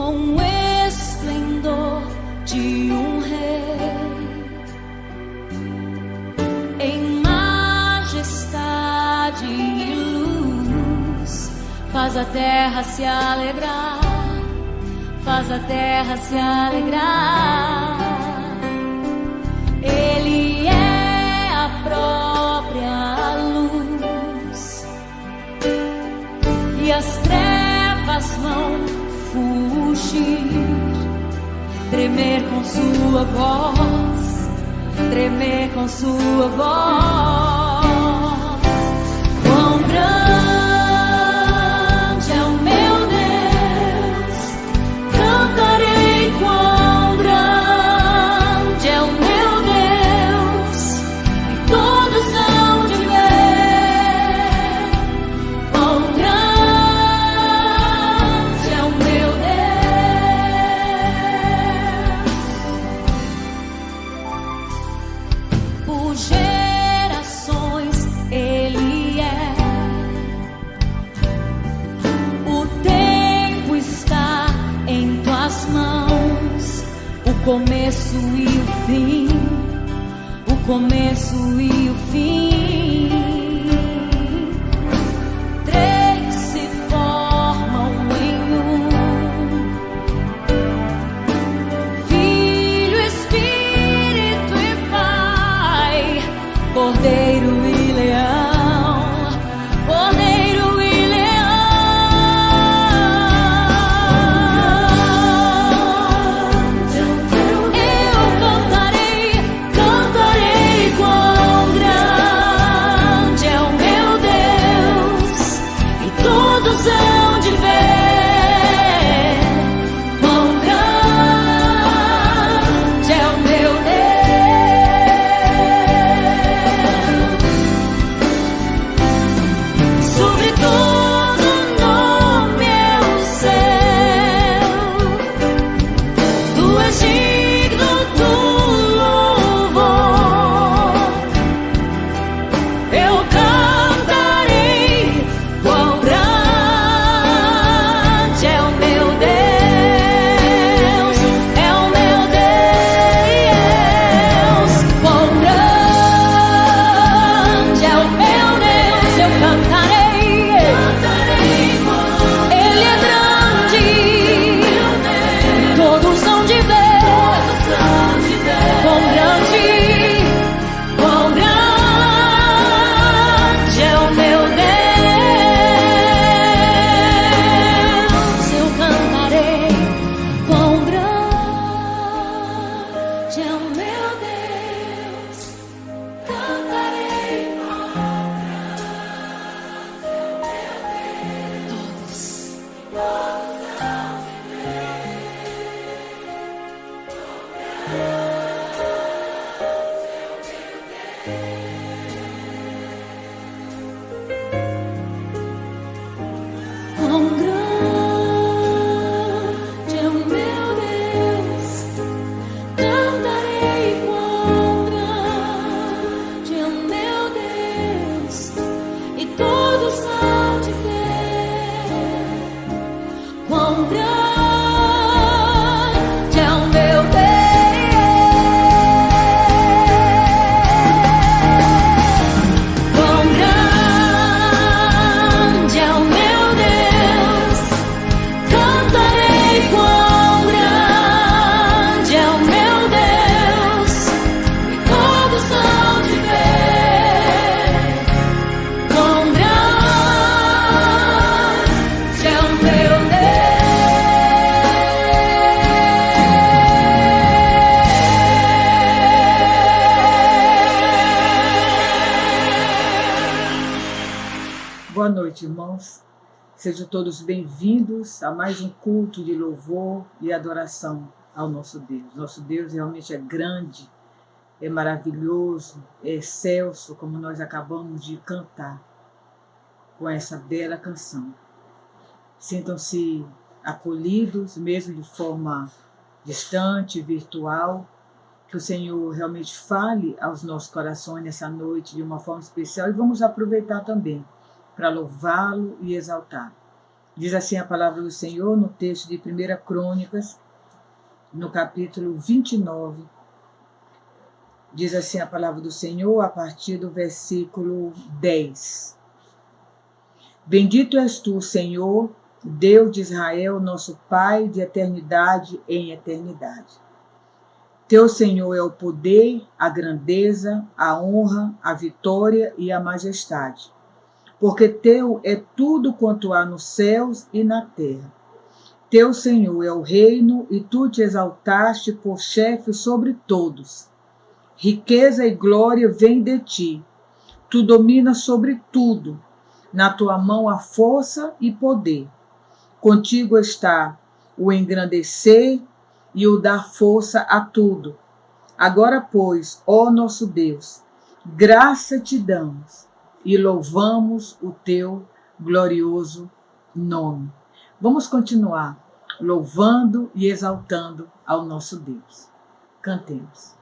com o esplendor de um rei, em majestade e luz, faz a terra se alegrar, faz a terra se alegrar. Ele é a própria luz, e as trevas vão fugir, tremer com sua voz, tremer com sua voz. Quão grande é o meu Deus, cantarei quão grande é o meu Deus, e todos hão de ver quão grande é o meu Deus. Por gerações Ele é, o tempo está em tuas mãos, o começo e o fim, o começo e o fim. Três se formam em um: Filho, Espírito e Pai, Cordeiro e Leão, Cordeiro e Leão. Eu cantarei, cantarei quão grande é o meu Deus, e todos hão de ver quão grande é o meu Deus. Sobre todo nome é o céu, tu és digno do louvor. Eu cantarei quão grande é o meu Deus, é o meu Deus. Quão grande é o meu Deus, eu cantarei, Ele é grande, todos hão de ver quão grande é o meu Deus. Eu cantarei quão grande é o meu Deus, cantarei todos. Quão grande é o meu Deus, cantarei quão grande é o meu Deus, e todos hão de ver quão grande é o meu Deus. Quão grande é o meu Deus, cantarei quão grande é o meu Deus, e todos hão de ver quão grande é o meu Boa noite, irmãos. Sejam todos bem-vindos a mais um culto de louvor e adoração ao nosso Deus. Nosso Deus realmente é grande, é maravilhoso, é excelso, como nós acabamos de cantar com essa bela canção. Sintam-se acolhidos, mesmo de forma distante, virtual, que o Senhor realmente fale aos nossos corações nessa noite de uma forma especial, e vamos aproveitar também para louvá-lo e exaltá-lo. Diz assim a palavra do Senhor no texto de 1 Crônicas, no capítulo 29. Diz assim a palavra do Senhor a partir do versículo 10. Bendito és tu, Senhor, Deus de Israel, nosso Pai, de eternidade em eternidade. Teu, Senhor, é o poder, a grandeza, a honra, a vitória e a majestade. Porque teu é tudo quanto há nos céus e na terra. Teu, Senhor, é o reino e tu te exaltaste por chefe sobre todos. Riqueza e glória vêm de ti. Tu dominas sobre tudo. Na tua mão há força e poder. Contigo está o engrandecer e o dar força a tudo. Agora, pois, ó nosso Deus, graça te damos e louvamos o teu glorioso nome. Vamos continuar louvando e exaltando ao nosso Deus. Cantemos.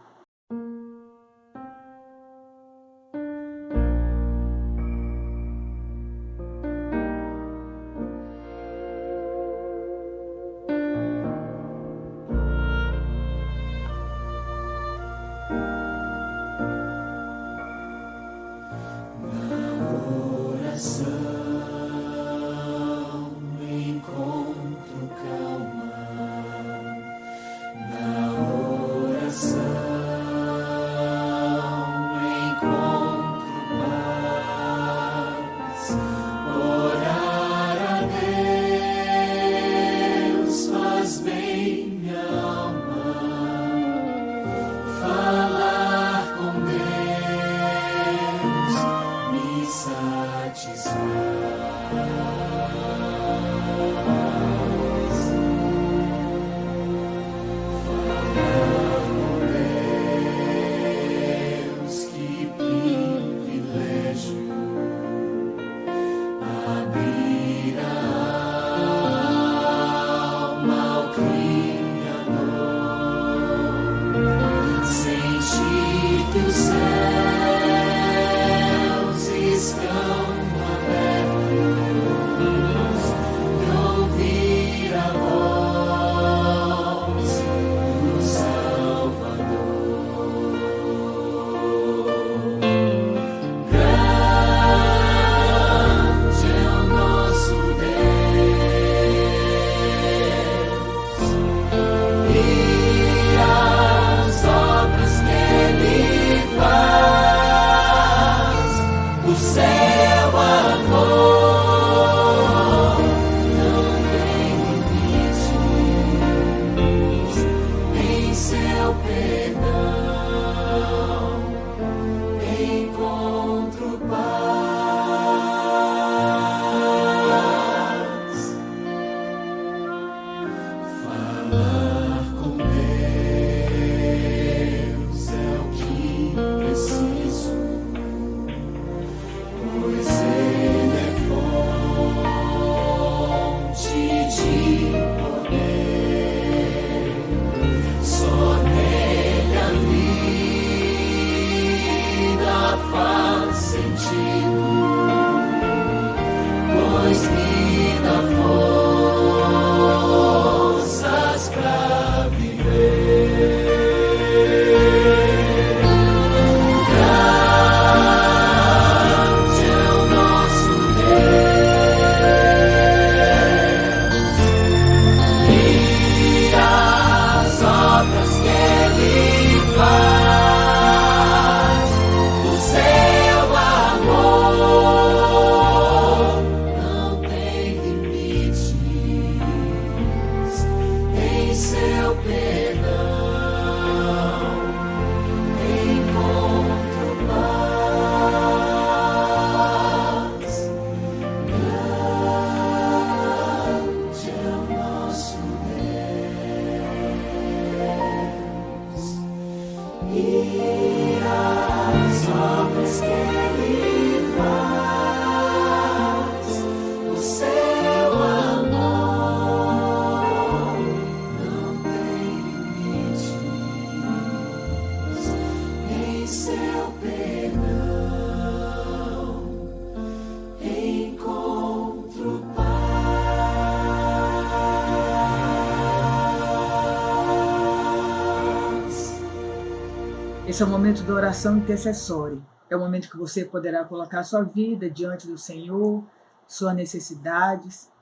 Esse é o momento da oração intercessória. É o momento que você poderá colocar sua vida diante do Senhor, suas necessidades.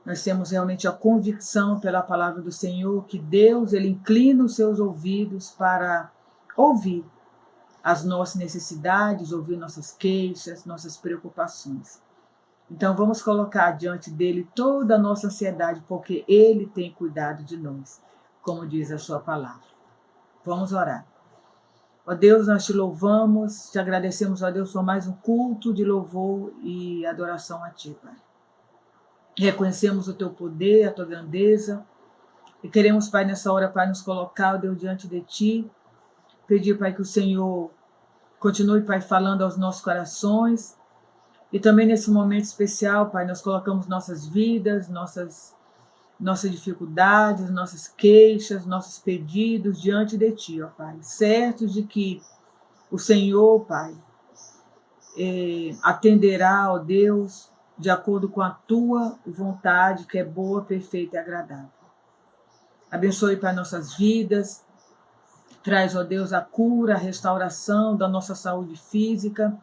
Nós temos realmente a convicção pela palavra do Senhor que Deus, Ele inclina os seus ouvidos para ouvir as nossas necessidades, ouvir nossas queixas, nossas preocupações. Então vamos colocar diante dele toda a nossa ansiedade, porque ele tem cuidado de nós, como diz a sua palavra. Vamos orar. Ó Deus, nós te louvamos, te agradecemos, ó Deus, por mais um culto de louvor e adoração a ti, Pai. Reconhecemos o teu poder, a tua grandeza, e queremos, Pai, nessa hora, Pai, nos colocar, ó Deus, diante de ti, pedir, Pai, que o Senhor continue, Pai, falando aos nossos corações. E também nesse momento especial, Pai, nós colocamos nossas vidas, nossas dificuldades, nossas queixas, nossos pedidos diante de ti, ó Pai. Certos de que o Senhor, Pai, atenderá, ó Deus, de acordo com a tua vontade, que é boa, perfeita e agradável. Abençoe, Pai, nossas vidas. Traz, ó Deus, a cura, a restauração da nossa saúde física.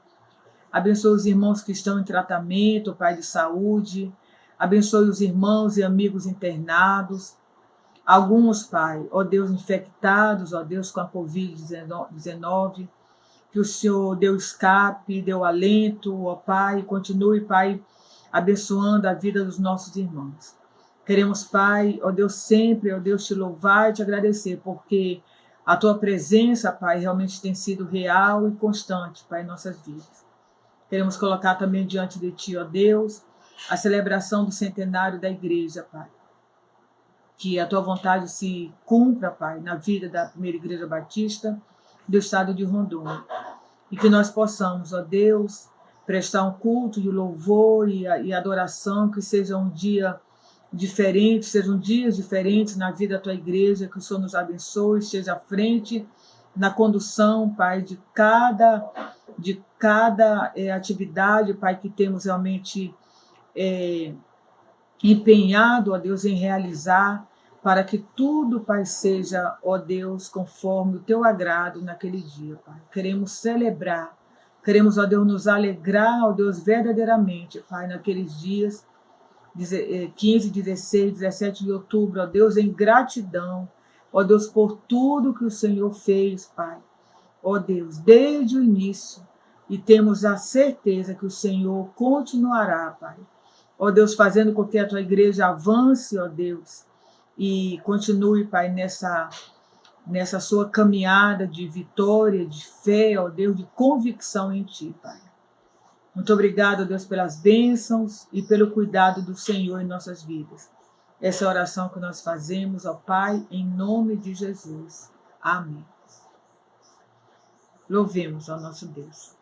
Abençoe os irmãos que estão em tratamento, Pai, de saúde. Abençoe os irmãos e amigos internados. Alguns, Pai, ó Deus, infectados, ó Deus, com a Covid-19. Que o Senhor deu escape, deu alento, ó Pai. Continue, Pai, abençoando a vida dos nossos irmãos. Queremos, Pai, ó Deus, sempre, ó Deus, te louvar e te agradecer, porque a tua presença, Pai, realmente tem sido real e constante, Pai, em nossas vidas. Queremos colocar também diante de ti, ó Deus, a celebração do centenário da igreja, Pai. Que a tua vontade se cumpra, Pai, na vida da primeira igreja batista do estado de Rondônia. E que nós possamos, ó Deus, prestar um culto de louvor e adoração, que seja um dia diferente, sejam dias diferentes na vida da tua igreja, que o Senhor nos abençoe, esteja à frente na condução, Pai, de cada atividade, Pai, que temos realmente empenhado, ó Deus, em realizar, para que tudo, Pai, seja, ó Deus, conforme o teu agrado naquele dia, Pai. Queremos celebrar, queremos, ó Deus, nos alegrar, ó Deus, verdadeiramente, Pai, naqueles dias, 15, 16, 17 de outubro, ó Deus, em gratidão, ó Deus, por tudo que o Senhor fez, Pai. Ó Deus, desde o início, e temos a certeza que o Senhor continuará, Pai. Ó Deus, fazendo com que a tua igreja avance, ó Deus, e continue, Pai, nessa sua caminhada de vitória, de fé, ó Deus, de convicção em ti, Pai. Muito obrigado, Deus, pelas bênçãos e pelo cuidado do Senhor em nossas vidas. Essa é a oração que nós fazemos, ó Pai, em nome de Jesus. Amém. Louvemos ao nosso Deus.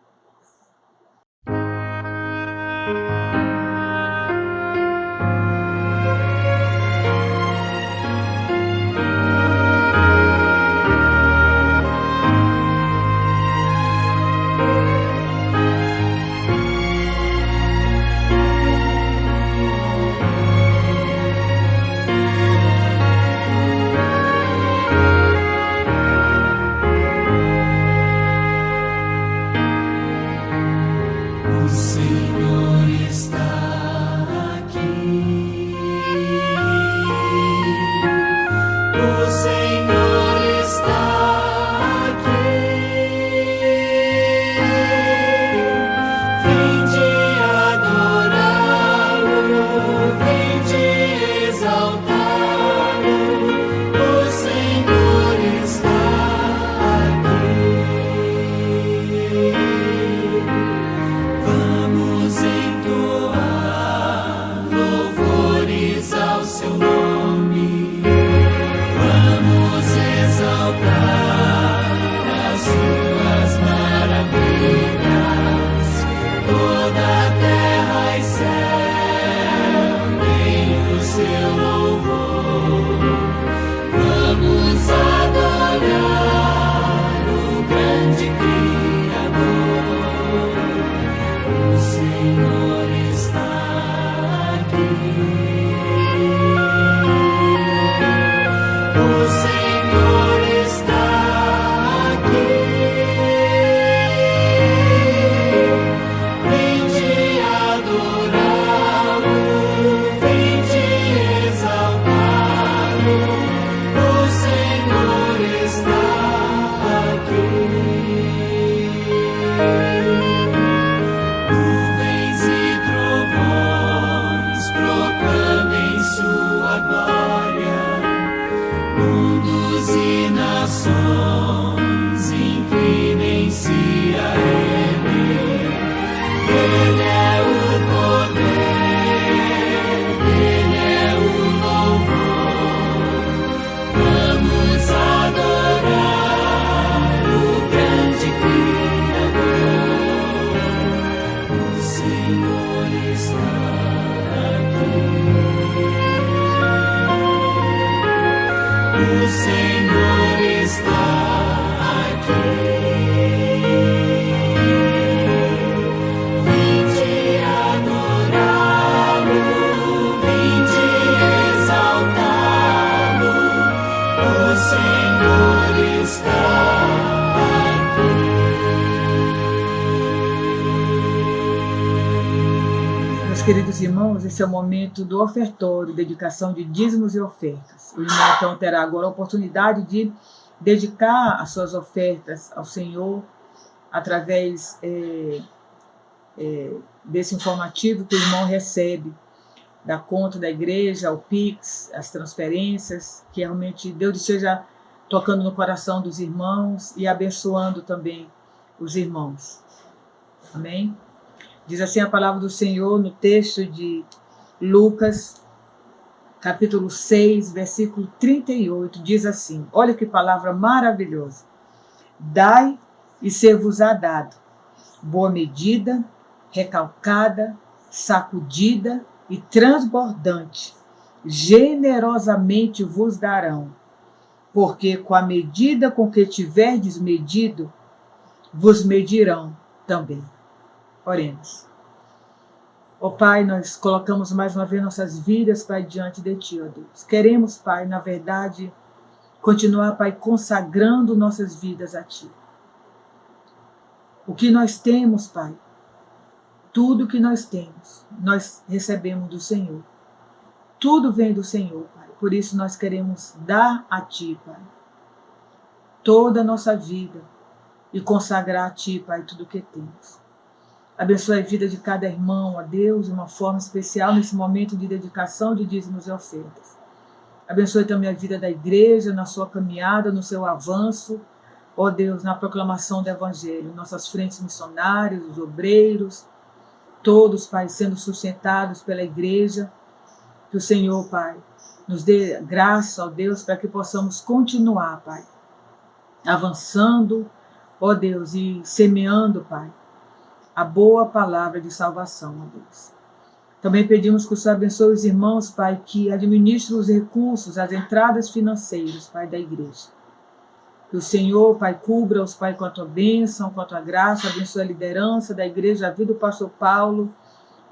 e nações inclinem-se a Ele. Ele é o poder, Ele é o louvor. Vamos adorar o grande Criador. O Senhor está aqui. O Senhor está aqui. Vinde adorá-lo, vinde exaltá-lo. O Senhor está aqui. Meus queridos irmãos, esse é o momento do ofertório, dedicação de dízimos e ofertas. O irmão então terá agora a oportunidade de dedicar as suas ofertas ao Senhor através desse informativo que o irmão recebe da conta da igreja, o Pix, as transferências, que realmente Deus esteja tocando no coração dos irmãos e abençoando também os irmãos. Amém? Diz assim a palavra do Senhor no texto de Lucas, capítulo 6, versículo 38, diz assim, olha que palavra maravilhosa. Dai e ser-vos-á dado, boa medida, recalcada, sacudida e transbordante, generosamente vos darão, porque com a medida com que tiverdes medido, vos medirão também. Oremos. Ó Pai, nós colocamos mais uma vez nossas vidas, Pai, diante de Ti, ó Deus. Queremos, Pai, na verdade, continuar, Pai, consagrando nossas vidas a Ti. O que nós temos, Pai, tudo que nós temos, nós recebemos do Senhor. Tudo vem do Senhor, Pai. Por isso nós queremos dar a Ti, Pai, toda a nossa vida e consagrar a Ti, Pai, tudo o que temos. Abençoe a vida de cada irmão, ó Deus, de uma forma especial nesse momento de dedicação de dízimos e ofertas. Abençoe também a vida da igreja, na sua caminhada, no seu avanço, ó Deus, na proclamação do Evangelho, nossas frentes missionárias, os obreiros, todos, Pai, sendo sustentados pela igreja. Que o Senhor, Pai, nos dê graça, ó Deus, para que possamos continuar, Pai, avançando, ó Deus, e semeando, Pai, a boa palavra de salvação, ó Deus. Também pedimos que o Senhor abençoe os irmãos, Pai, que administram os recursos, as entradas financeiras, Pai, da igreja. Que o Senhor, Pai, cubra-os, Pai, com a Tua bênção, com a Tua graça, abençoe a liderança da igreja, a vida do pastor Paulo,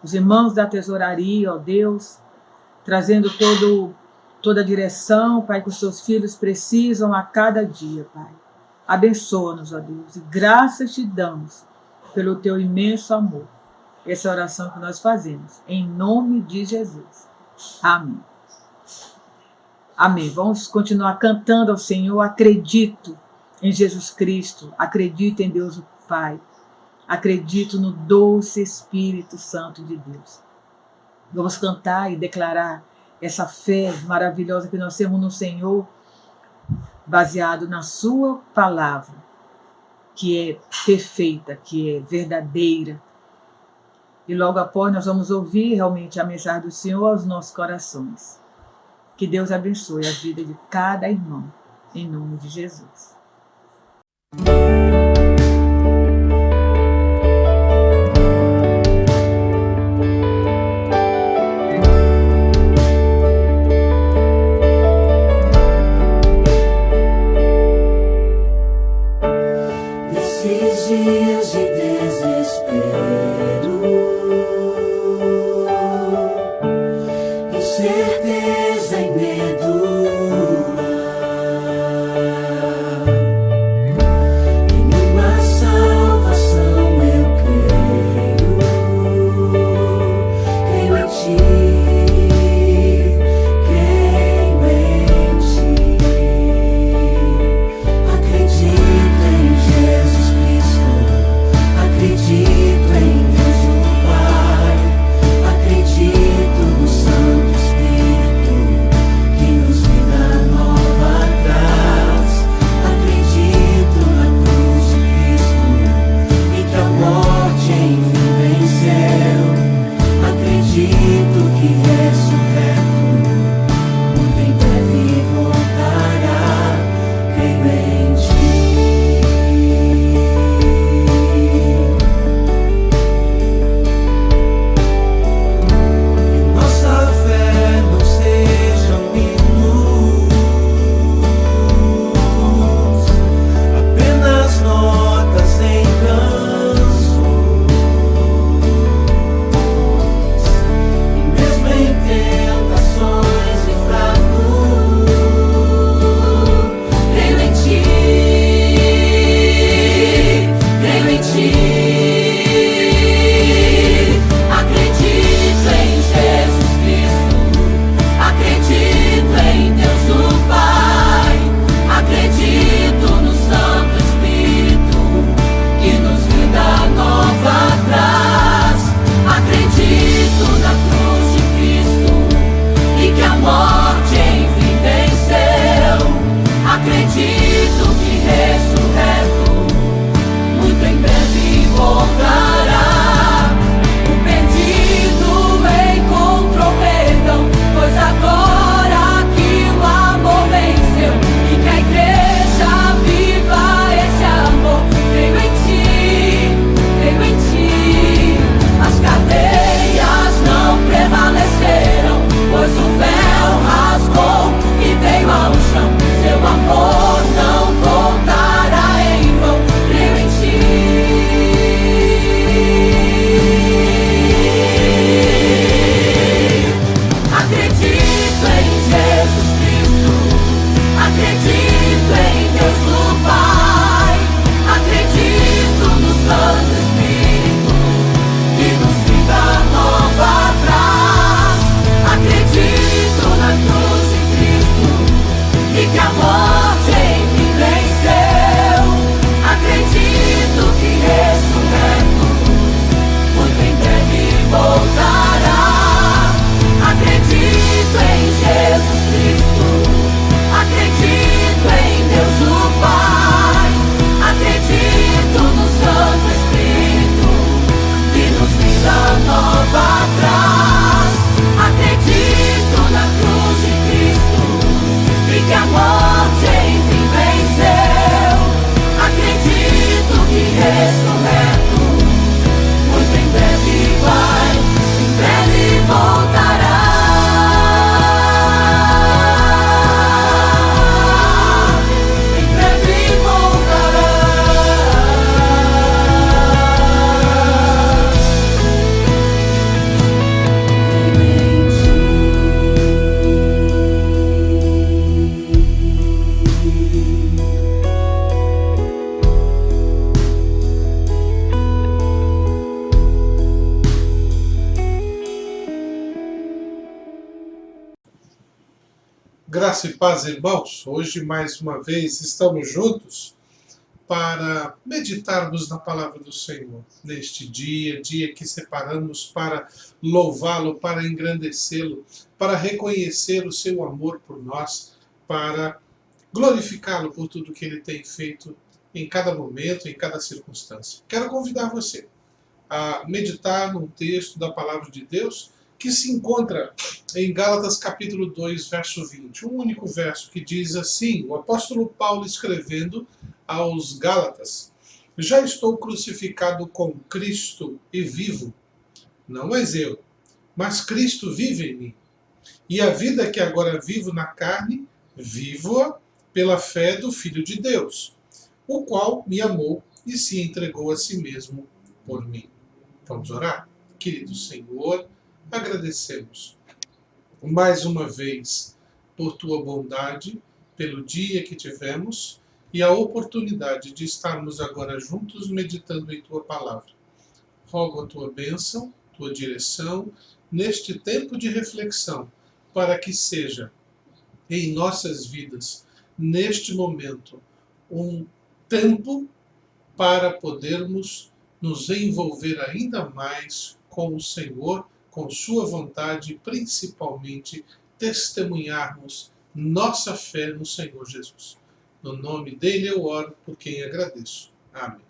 os irmãos da tesouraria, ó Deus, trazendo toda a direção, Pai, que os Teus filhos precisam a cada dia, Pai. Abençoa-nos, ó Deus, e graças Te damos pelo Teu imenso amor. Essa é a oração que nós fazemos, em nome de Jesus. Amém. Amém. Vamos continuar cantando ao Senhor. Acredito em Jesus Cristo, acredito em Deus o Pai, acredito no doce Espírito Santo de Deus. Vamos cantar e declarar essa fé maravilhosa que nós temos no Senhor, baseado na Sua palavra, que é perfeita, que é verdadeira. E logo após nós vamos ouvir realmente a mensagem do Senhor aos nossos corações. Que Deus abençoe a vida de cada irmão, em nome de Jesus. Nesses dias de desespero, incerteza e medo, e que a morte enfim venceu. Acredito que ressurreto muito em breve voltará. Acredito em Jesus Cristo, acredito em Deus o Pai, acredito no Santo Espírito que nos vida nova traz. Acredito na cruz de Cristo e que a morte enfim venceu. Acredito que ressurreto muito em breve vai, em breve voltará. Em breve voltará. Graça e paz, irmãos. Hoje, mais uma vez, estamos juntos para meditarmos na palavra do Senhor. Neste dia que separamos para louvá-lo, para engrandecê-lo, para reconhecer o seu amor por nós, para glorificá-lo por tudo que ele tem feito em cada momento, em cada circunstância. Quero convidar você a meditar num texto da palavra de Deus que se encontra em Gálatas capítulo 2, verso 20. Um único verso que diz assim, o apóstolo Paulo escrevendo aos Gálatas: já estou crucificado com Cristo e vivo, não mais eu, mas Cristo vive em mim. E a vida que agora vivo na carne, vivo-a pela fé do Filho de Deus, o qual me amou e se entregou a si mesmo por mim. Vamos orar? Querido Senhor, agradecemos mais uma vez por tua bondade, pelo dia que tivemos e a oportunidade de estarmos agora juntos meditando em tua palavra. Rogo a tua bênção, tua direção neste tempo de reflexão, para que seja em nossas vidas, neste momento, um tempo para podermos nos envolver ainda mais com o Senhor, com sua vontade e principalmente testemunharmos nossa fé no Senhor Jesus. No nome dele eu oro, por quem agradeço. Amém.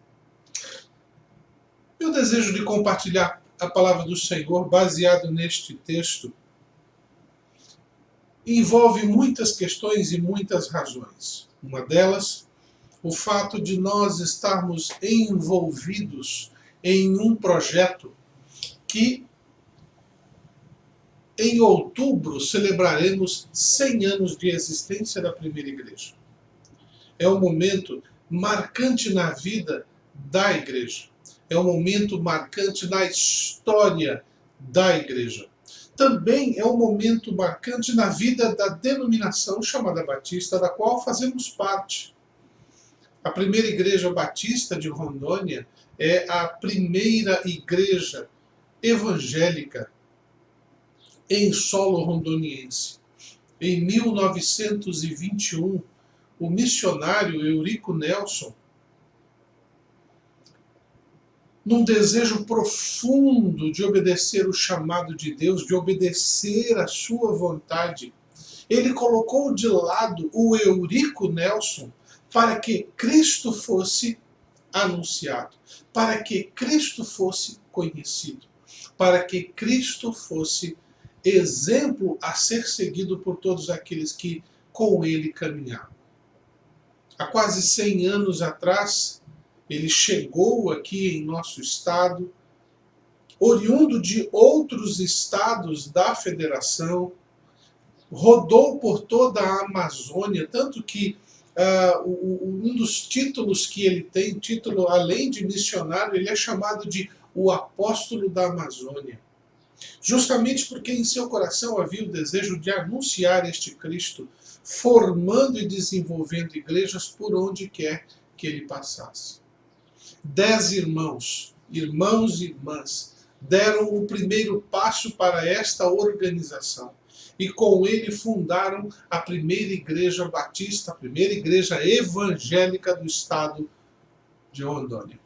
Meu desejo de compartilhar a palavra do Senhor baseado neste texto envolve muitas questões e muitas razões. Uma delas, o fato de nós estarmos envolvidos em um projeto que em outubro celebraremos 100 anos de existência da primeira igreja. É um momento marcante na vida da igreja. É um momento marcante na história da igreja. Também é um momento marcante na vida da denominação chamada Batista, da qual fazemos parte. A primeira igreja batista de Rondônia é a primeira igreja evangélica em solo rondoniense. Em 1921, o missionário Eurico Nelson, num desejo profundo de obedecer o chamado de Deus, de obedecer a sua vontade, ele colocou de lado o Eurico Nelson para que Cristo fosse anunciado, para que Cristo fosse conhecido, para que Cristo fosse exemplo a ser seguido por todos aqueles que com ele caminhavam. Há quase 100 anos atrás, ele chegou aqui em nosso estado, oriundo de outros estados da federação, rodou por toda a Amazônia, tanto que um dos títulos que ele tem, título além de missionário, ele é chamado de o apóstolo da Amazônia. Justamente porque em seu coração havia o desejo de anunciar este Cristo, formando e desenvolvendo igrejas por onde quer que ele passasse. 10 irmãos e irmãs, deram o primeiro passo para esta organização. e com ele fundaram a primeira igreja batista, a primeira igreja evangélica do estado de Rondônia.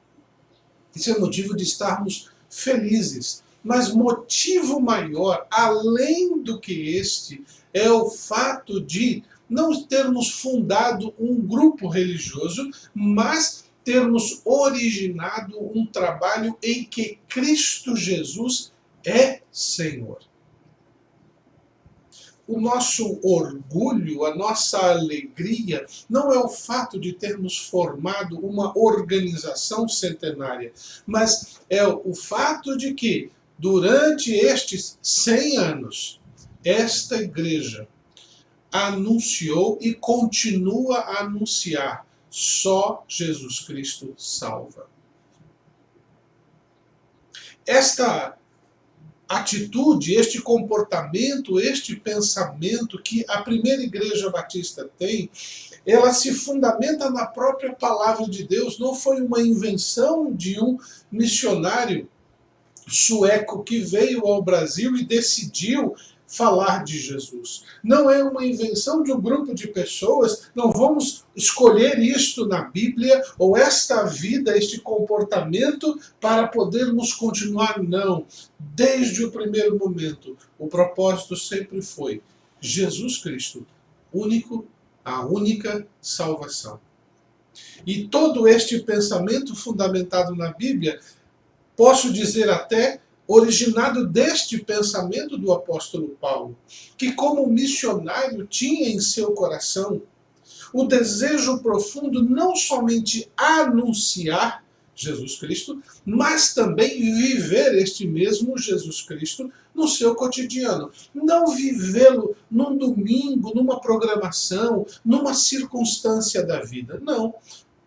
Isso é motivo de estarmos felizes. Mas motivo maior, além do que este, é o fato de não termos fundado um grupo religioso, mas termos originado um trabalho em que Cristo Jesus é Senhor. O nosso orgulho, a nossa alegria, não é o fato de termos formado uma organização centenária, mas é o fato de que, durante estes 100 anos, esta igreja anunciou e continua a anunciar: só Jesus Cristo salva. Esta atitude, este comportamento, este pensamento que a primeira igreja batista tem, ela se fundamenta na própria palavra de Deus. Não foi uma invenção de um missionário sueco que veio ao Brasil e decidiu falar de Jesus. Não é uma invenção de um grupo de pessoas, não vamos escolher isto na Bíblia, ou esta vida, este comportamento, para podermos continuar, não. Desde o primeiro momento, o propósito sempre foi Jesus Cristo, a única salvação. E todo este pensamento fundamentado na Bíblia, posso dizer até, originado deste pensamento do apóstolo Paulo, que como missionário tinha em seu coração o desejo profundo não somente anunciar Jesus Cristo, mas também viver este mesmo Jesus Cristo no seu cotidiano. Não vivê-lo num domingo, numa programação, numa circunstância da vida. Não.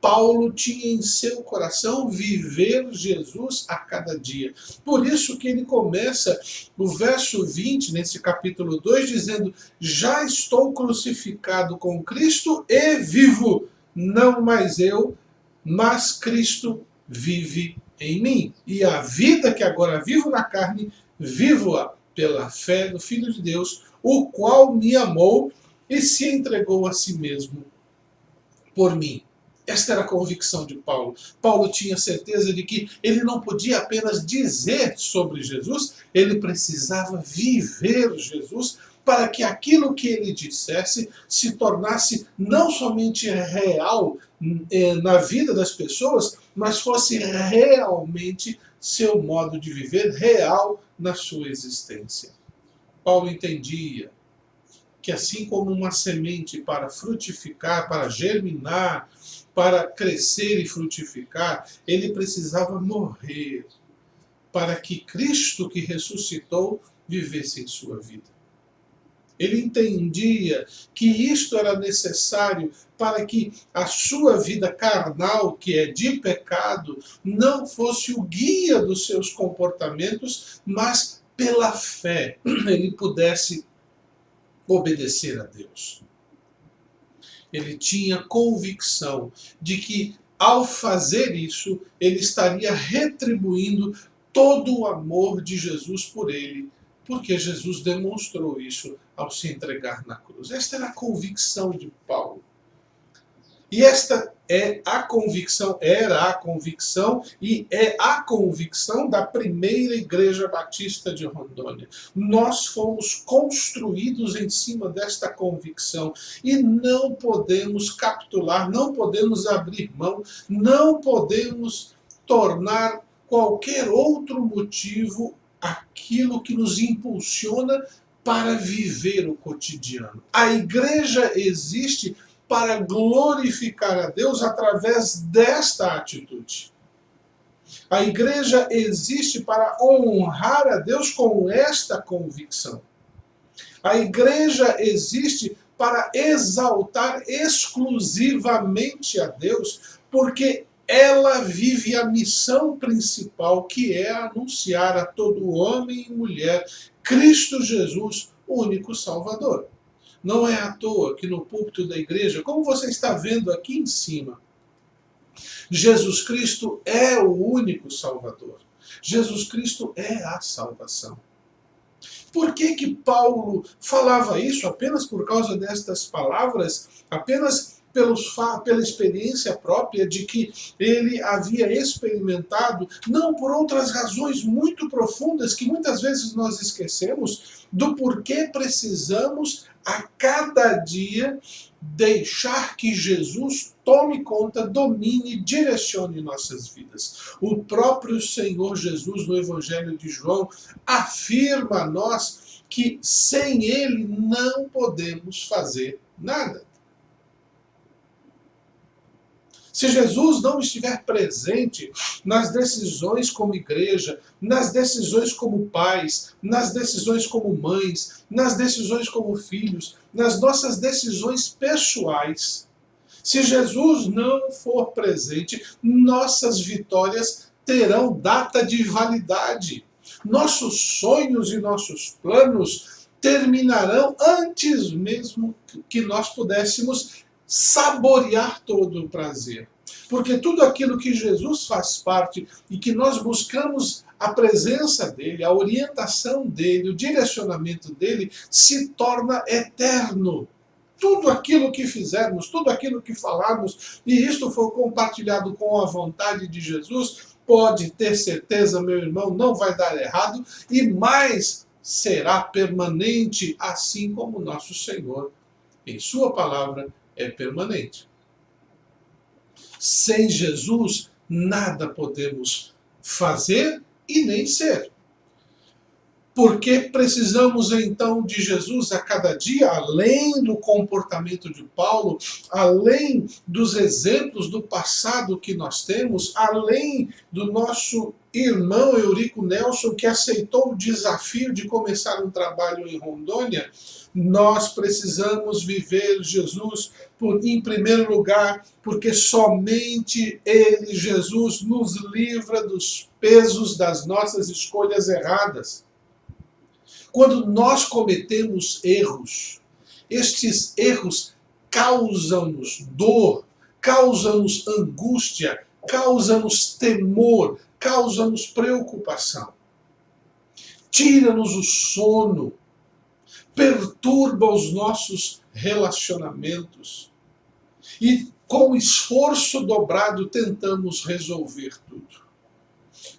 Paulo tinha em seu coração viver Jesus a cada dia. Por isso que ele começa no verso 20, nesse capítulo 2, dizendo: já estou crucificado com Cristo e vivo, não mais eu, mas Cristo vive em mim. E a vida que agora vivo na carne, vivo-a pela fé do Filho de Deus, o qual me amou e se entregou a si mesmo por mim. Esta era a convicção de Paulo. Paulo tinha certeza de que ele não podia apenas dizer sobre Jesus, ele precisava viver Jesus para que aquilo que ele dissesse se tornasse não somente real na vida das pessoas, mas fosse realmente seu modo de viver, real na sua existência. Paulo entendia que assim como uma semente para frutificar, para germinar, para crescer e frutificar, ele precisava morrer para que Cristo que ressuscitou vivesse em sua vida. Ele entendia que isto era necessário para que a sua vida carnal, que é de pecado, não fosse o guia dos seus comportamentos, mas pela fé ele pudesse obedecer a Deus. Ele tinha convicção de que, ao fazer isso, ele estaria retribuindo todo o amor de Jesus por ele, porque Jesus demonstrou isso ao se entregar na cruz. Esta era a convicção de Paulo. E esta é a convicção, era a convicção e é a convicção da primeira igreja batista de Rondônia. Nós fomos construídos em cima desta convicção e não podemos capitular, não podemos abrir mão, não podemos tornar qualquer outro motivo aquilo que nos impulsiona para viver o cotidiano. A igreja existe para glorificar a Deus através desta atitude. A igreja existe para honrar a Deus com esta convicção. A igreja existe para exaltar exclusivamente a Deus, porque ela vive a missão principal, que é anunciar a todo homem e mulher Cristo Jesus, o único Salvador. Não é à toa que no púlpito da igreja, como você está vendo aqui em cima, Jesus Cristo é o único Salvador. Jesus Cristo é a salvação. Por que Paulo falava isso? Apenas por causa destas palavras? Apenas pela experiência própria de que ele havia experimentado? Não, por outras razões muito profundas que muitas vezes nós esquecemos do porquê precisamos a cada dia deixar que Jesus tome conta, domine, direcione nossas vidas. O próprio Senhor Jesus, no Evangelho de João, afirma a nós que sem Ele não podemos fazer nada. Se Jesus não estiver presente nas decisões como igreja, nas decisões como pais, nas decisões como mães, nas decisões como filhos, nas nossas decisões pessoais, se Jesus não for presente, nossas vitórias terão data de validade. Nossos sonhos e nossos planos terminarão antes mesmo que nós pudéssemos saborear todo o prazer. Porque tudo aquilo que Jesus faz parte e que nós buscamos a presença dele, a orientação dele, o direcionamento dele, se torna eterno. Tudo aquilo que fizermos, tudo aquilo que falarmos, e isto for compartilhado com a vontade de Jesus, pode ter certeza, meu irmão, não vai dar errado, e mais será permanente, assim como nosso Senhor, em sua palavra, é permanente. Sem Jesus, nada podemos fazer e nem ser. Porque precisamos então de Jesus a cada dia, além do comportamento de Paulo, além dos exemplos do passado que nós temos, além do nosso irmão Eurico Nelson, que aceitou o desafio de começar um trabalho em Rondônia. Nós precisamos viver Jesus em primeiro lugar, porque somente Ele, Jesus, nos livra dos pesos das nossas escolhas erradas. Quando nós cometemos erros, estes erros causam-nos dor, causam-nos angústia, causam-nos temor, causam-nos preocupação. Tira-nos o sono, perturba os nossos relacionamentos. E com esforço dobrado tentamos resolver tudo.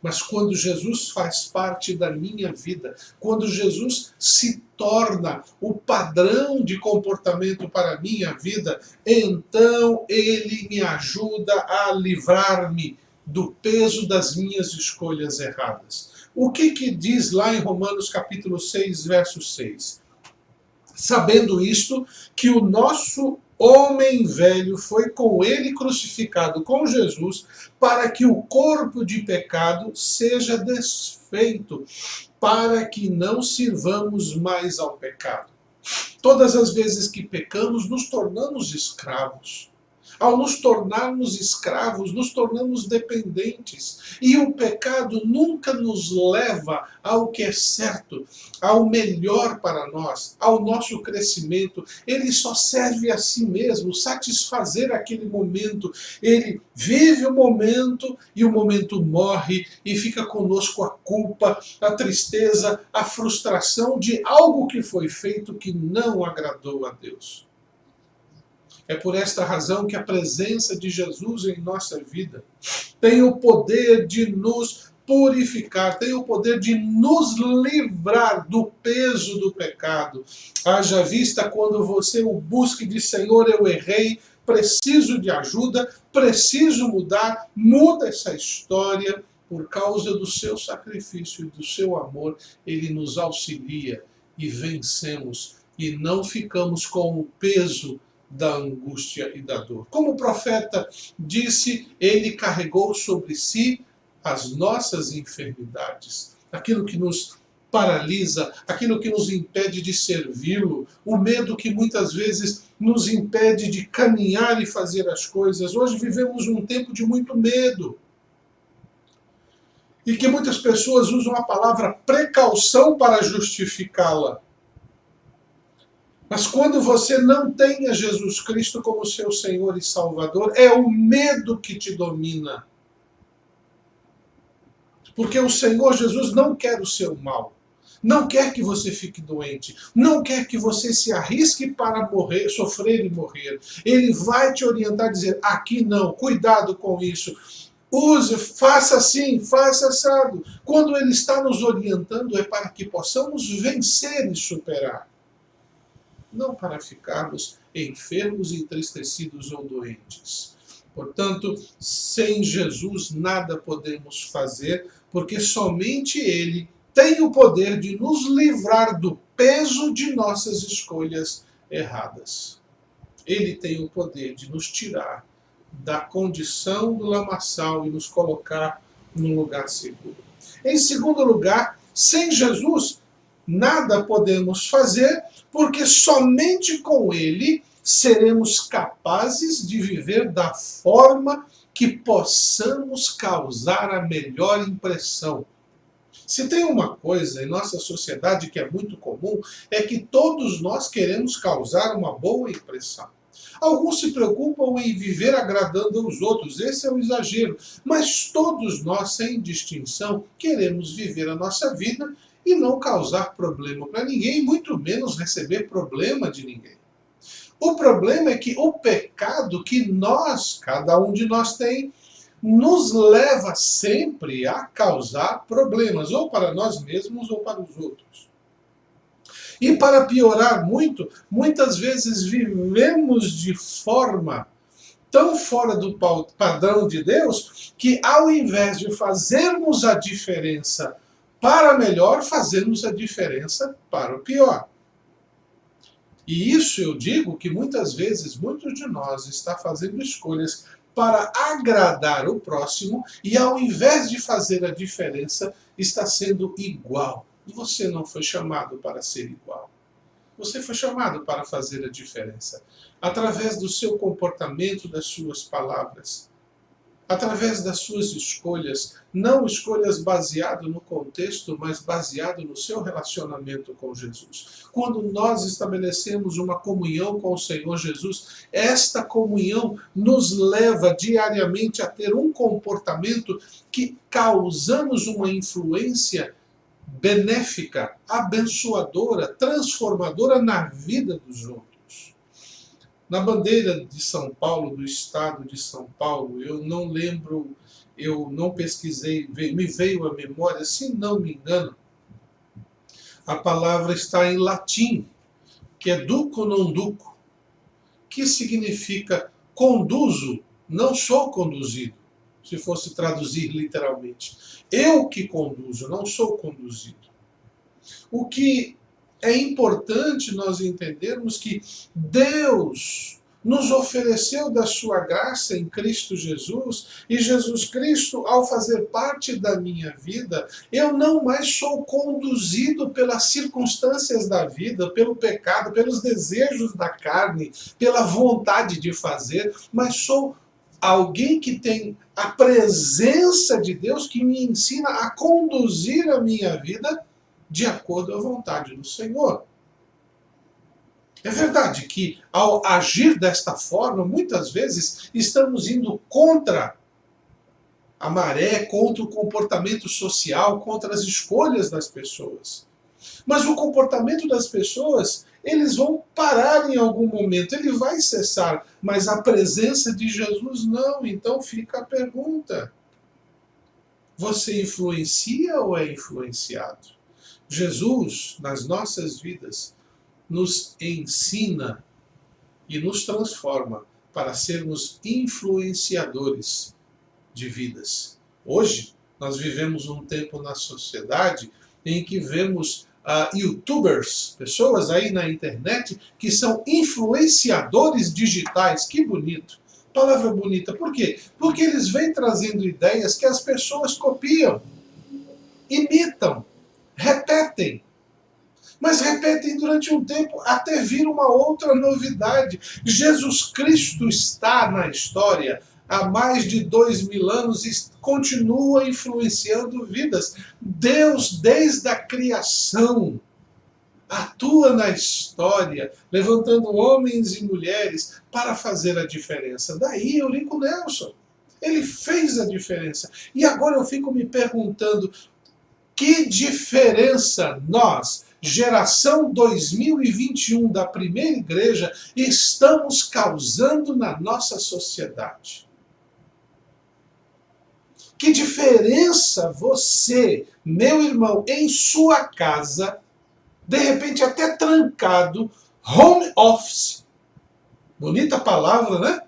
Mas quando Jesus faz parte da minha vida, quando Jesus se torna o padrão de comportamento para a minha vida, então Ele me ajuda a livrar-me do peso das minhas escolhas erradas. O que diz lá em Romanos capítulo 6, verso 6? Sabendo isto, que o nosso homem velho foi com ele crucificado com Jesus, para que o corpo de pecado seja desfeito, para que não sirvamos mais ao pecado. Todas as vezes que pecamos, nos tornamos escravos. Ao nos tornarmos escravos, nos tornamos dependentes. E o pecado nunca nos leva ao que é certo, ao melhor para nós, ao nosso crescimento. Ele só serve a si mesmo, satisfazer aquele momento. Ele vive o momento e o momento morre e fica conosco a culpa, a tristeza, a frustração de algo que foi feito que não agradou a Deus. É por esta razão que a presença de Jesus em nossa vida tem o poder de nos purificar, tem o poder de nos livrar do peso do pecado. Haja vista quando você o busca e diz: Senhor, eu errei, preciso de ajuda, preciso mudar, muda essa história. Por causa do seu sacrifício e do seu amor, Ele nos auxilia e vencemos e não ficamos com o peso da angústia e da dor. Como o profeta disse, ele carregou sobre si as nossas enfermidades, aquilo que nos paralisa, aquilo que nos impede de servi-lo, o medo que muitas vezes nos impede de caminhar e fazer as coisas. Hoje vivemos um tempo de muito medo. E que muitas pessoas usam a palavra precaução para justificá-la. Mas quando você não tem a Jesus Cristo como seu Senhor e Salvador, é o medo que te domina. Porque o Senhor Jesus não quer o seu mal. não quer que você fique doente, não quer que você se arrisque para morrer, sofrer e morrer. Ele vai te orientar, dizer, aqui não, cuidado com isso. Use, faça assim, faça assado. Quando ele está nos orientando é para que possamos vencer e superar. Não para ficarmos enfermos, entristecidos ou doentes. Portanto, sem Jesus nada podemos fazer, porque somente Ele tem o poder de nos livrar do peso de nossas escolhas erradas. Ele tem o poder de nos tirar da condição do lamaçal e nos colocar num lugar seguro. Em segundo lugar, sem Jesus, nada podemos fazer, porque somente com Ele seremos capazes de viver da forma que possamos causar a melhor impressão. Se tem uma coisa em nossa sociedade que é muito comum, é que todos nós queremos causar uma boa impressão. Alguns se preocupam em viver agradando aos outros, esse é o exagero, mas todos nós, sem distinção, queremos viver a nossa vida e não causar problema para ninguém, muito menos receber problema de ninguém. O problema é que o pecado que nós, cada um de nós tem, nos leva sempre a causar problemas, ou para nós mesmos ou para os outros. E para piorar muito, muitas vezes vivemos de forma tão fora do padrão de Deus, que ao invés de fazermos a diferença para melhor, fazemos a diferença para o pior. E isso eu digo que muitas vezes, muitos de nós está fazendo escolhas para agradar o próximo e ao invés de fazer a diferença, está sendo igual. E você não foi chamado para ser igual. Você foi chamado para fazer a diferença. Através do seu comportamento, das suas palavras. Através das suas escolhas. Não escolhas baseado no contexto, mas baseado no seu relacionamento com Jesus. Quando nós estabelecemos uma comunhão com o Senhor Jesus, esta comunhão nos leva diariamente a ter um comportamento que causamos uma influência benéfica, abençoadora, transformadora na vida dos outros. Na bandeira de São Paulo, do estado de São Paulo, eu não lembro, eu não pesquisei, me veio à memória, se não me engano, a palavra está em latim, que é duco non duco, que significa conduzo, não sou conduzido, se fosse traduzir literalmente. Eu que conduzo, não sou conduzido. O que é importante nós entendermos que Deus nos ofereceu da sua graça em Cristo Jesus, e Jesus Cristo, ao fazer parte da minha vida, eu não mais sou conduzido pelas circunstâncias da vida, pelo pecado, pelos desejos da carne, pela vontade de fazer, mas sou alguém que tem a presença de Deus que me ensina a conduzir a minha vida de acordo à vontade do Senhor. É verdade que, ao agir desta forma, muitas vezes estamos indo contra a maré, contra o comportamento social, contra as escolhas das pessoas. Mas o comportamento das pessoas, eles vão parar em algum momento, ele vai cessar, mas a presença de Jesus não. Então fica a pergunta: você influencia ou é influenciado? Jesus, nas nossas vidas, nos ensina e nos transforma para sermos influenciadores de vidas. Hoje, nós vivemos um tempo na sociedade em que vemos youtubers, pessoas aí na internet que são influenciadores digitais. Que bonito! Palavra bonita. Por quê? Porque eles vêm trazendo ideias que as pessoas copiam, imitam, repetem. Mas repetem durante um tempo até vir uma outra novidade. Jesus Cristo está na história há mais de 2000 anos e continua influenciando vidas. Deus, desde a criação, atua na história, levantando homens e mulheres para fazer a diferença. Daí Eurico Nelson, ele fez a diferença. E agora eu fico me perguntando, Que diferença nós, geração 2021 da primeira igreja, estamos causando na nossa sociedade? Que diferença você, meu irmão, em sua casa, de repente até trancado, home office, bonita palavra, né?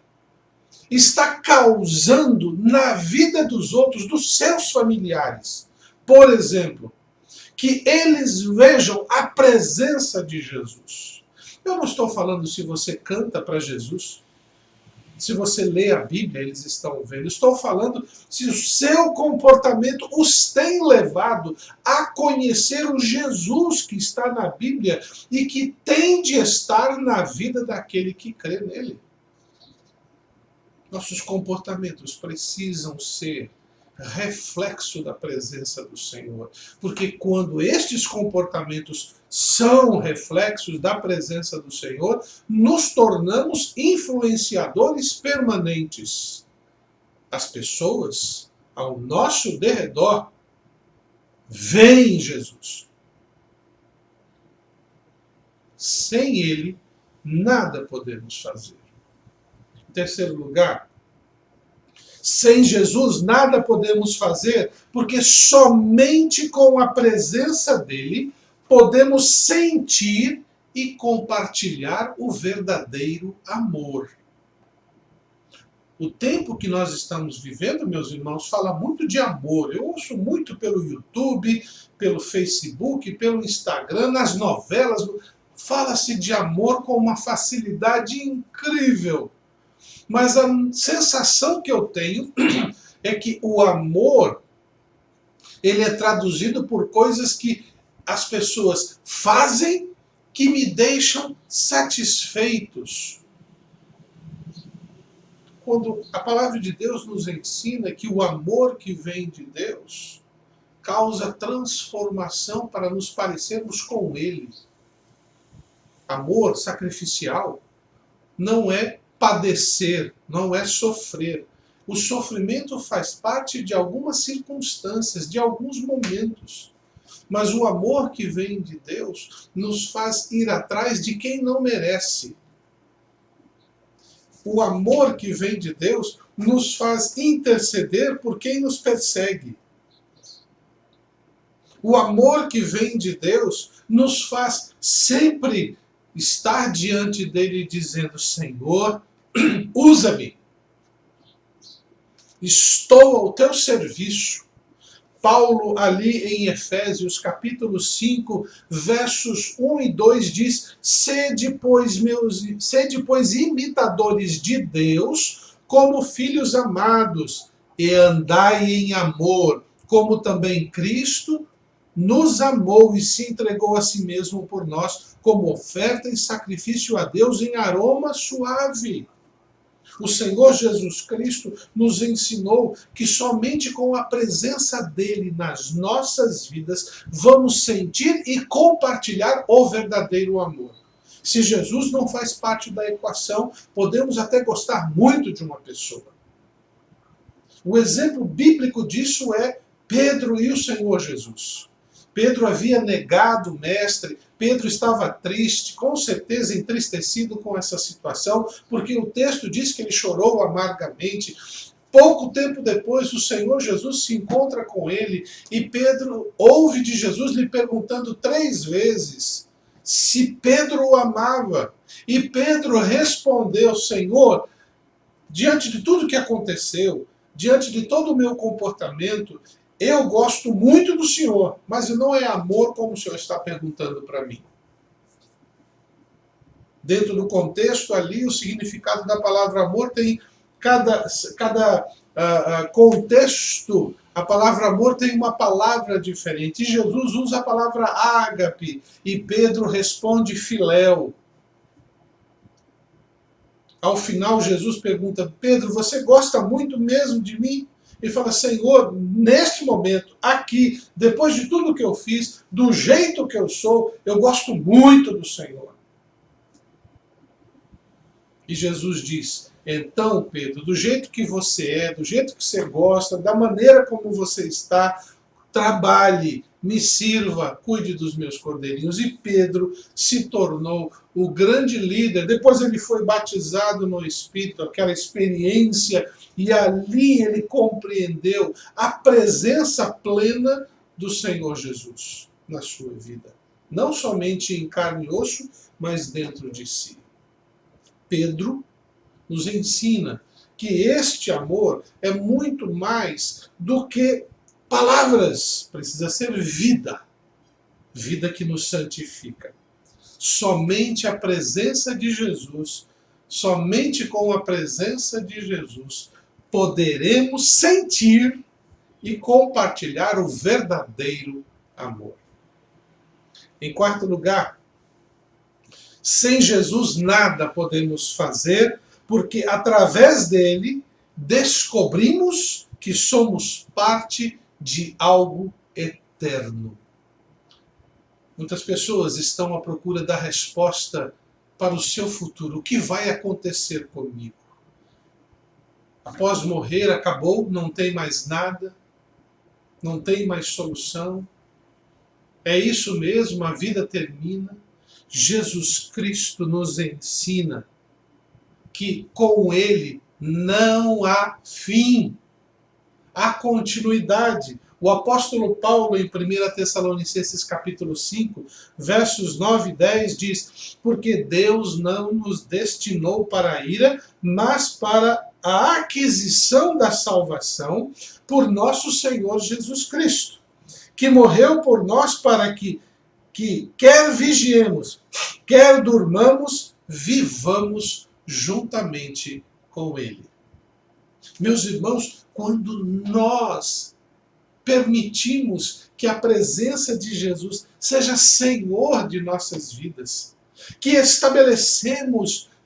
Está causando na vida dos outros, dos seus familiares. Por exemplo, que eles vejam a presença de Jesus. Eu não estou falando se você canta para Jesus, se você lê a Bíblia, eles estão vendo. Estou falando se o seu comportamento os tem levado a conhecer o Jesus que está na Bíblia e que tem de estar na vida daquele que crê nele. Nossos comportamentos precisam ser reflexo da presença do Senhor. Porque quando estes comportamentos são reflexos da presença do Senhor, nos tornamos influenciadores permanentes. As pessoas ao nosso derredor veem Jesus. Sem Ele, nada podemos fazer. Em terceiro lugar, sem Jesus nada podemos fazer, porque somente com a presença dele podemos sentir e compartilhar o verdadeiro amor. O tempo que nós estamos vivendo, meus irmãos, fala muito de amor. Eu ouço muito pelo YouTube, pelo Facebook, pelo Instagram, nas novelas. Fala-se de amor com uma facilidade incrível. Mas a sensação que eu tenho é que o amor, ele é traduzido por coisas que as pessoas fazem que me deixam satisfeitos. Quando a palavra de Deus nos ensina que o amor que vem de Deus causa transformação para nos parecermos com Ele. Amor sacrificial não é padecer, não é sofrer. O sofrimento faz parte de algumas circunstâncias, de alguns momentos. Mas o amor que vem de Deus nos faz ir atrás de quem não merece. O amor que vem de Deus nos faz interceder por quem nos persegue. O amor que vem de Deus nos faz sempre estar diante dele dizendo: Senhor, usa-me. Estou ao teu serviço. Paulo, ali em Efésios, capítulo 5, versos 1 e 2, diz: sede, pois, imitadores de Deus, como filhos amados, e andai em amor, como também Cristo nos amou e se entregou a si mesmo por nós, como oferta e sacrifício a Deus em aroma suave. O Senhor Jesus Cristo nos ensinou que somente com a presença dele nas nossas vidas vamos sentir e compartilhar o verdadeiro amor. Se Jesus não faz parte da equação, podemos até gostar muito de uma pessoa. O exemplo bíblico disso é Pedro e o Senhor Jesus. Pedro havia negado o mestre, Pedro estava triste, com certeza entristecido com essa situação, porque o texto diz que ele chorou amargamente. Pouco tempo depois, o Senhor Jesus se encontra com ele e Pedro ouve de Jesus lhe perguntando 3 vezes se Pedro o amava. E Pedro respondeu: Senhor, diante de tudo que aconteceu, diante de todo o meu comportamento, eu gosto muito do Senhor, mas não é amor como o Senhor está perguntando para mim. Dentro do contexto ali, o significado da palavra amor tem cada contexto, a palavra amor tem uma palavra diferente. E Jesus usa a palavra ágape e Pedro responde filéu. Ao final, Jesus pergunta: Pedro, você gosta muito mesmo de mim? Ele fala: Senhor, neste momento, aqui, depois de tudo que eu fiz, do jeito que eu sou, eu gosto muito do Senhor. E Jesus diz: então, Pedro, do jeito que você é, do jeito que você gosta, da maneira como você está, trabalhe me sirva, cuide dos meus cordeirinhos. E Pedro se tornou o grande líder. Depois ele foi batizado no Espírito, aquela experiência, e ali ele compreendeu a presença plena do Senhor Jesus na sua vida. Não somente em carne e osso, mas dentro de si. Pedro nos ensina que este amor é muito mais do que palavras, precisa ser vida, vida que nos santifica. Somente a presença de Jesus, somente com a presença de Jesus, poderemos sentir e compartilhar o verdadeiro amor. Em quarto lugar, sem Jesus nada podemos fazer, porque através dele descobrimos que somos parte de algo eterno. Muitas pessoas estão à procura da resposta para o seu futuro. O que vai acontecer comigo? Após morrer, acabou, não tem mais nada, não tem mais solução. É isso mesmo, a vida termina. Jesus Cristo nos ensina que com ele não há fim, há continuidade. O apóstolo Paulo, em 1 Tessalonicenses capítulo 5, versos 9 e 10, diz: porque Deus não nos destinou para a ira, mas para a aquisição da salvação por nosso Senhor Jesus Cristo, que morreu por nós para que quer vigiemos, quer durmamos, vivamos juntamente com ele. Meus irmãos, quando nós permitimos que a presença de Jesus seja Senhor de nossas vidas, que estabeleçamos